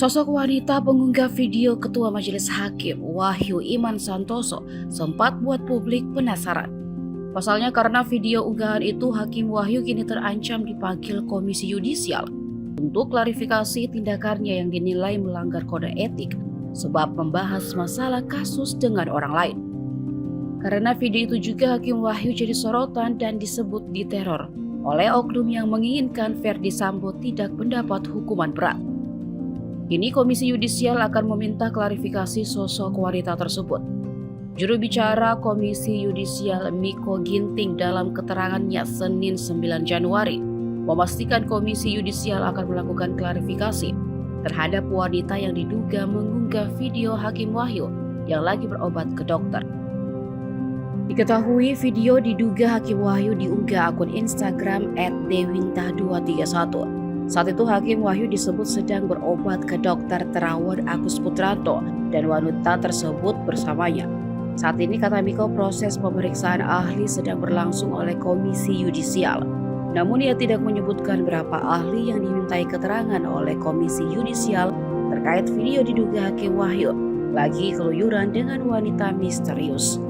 Sosok wanita pengunggah video Ketua Majelis Hakim Wahyu Iman Santoso sempat buat publik penasaran. Pasalnya karena video unggahan itu, Hakim Wahyu kini terancam dipanggil Komisi Yudisial untuk klarifikasi tindakannya yang dinilai melanggar kode etik sebab membahas masalah kasus dengan orang lain. Karena video itu juga Hakim Wahyu jadi sorotan dan disebut diteror oleh oknum yang menginginkan Verdi Sambo tidak mendapat hukuman berat. Kini Komisi Yudisial akan meminta klarifikasi sosok wanita tersebut. Juru bicara Komisi Yudisial Miko Ginting dalam keterangannya Senin 9 Januari memastikan Komisi Yudisial akan melakukan klarifikasi terhadap wanita yang diduga mengunggah video Hakim Wahyu yang lagi berobat ke dokter. Diketahui video Hakim Wahyu diunggah akun Instagram @dewinta231. Saat itu Hakim Wahyu disebut sedang berobat ke dokter Terawan Agus Putranto dan wanita tersebut bersamanya. Saat ini kata Miko proses pemeriksaan ahli sedang berlangsung oleh Komisi Yudisial. Namun ia tidak menyebutkan berapa ahli yang dimintai keterangan oleh Komisi Yudisial terkait video diduga Hakim Wahyu lagi keluyuran dengan wanita misterius.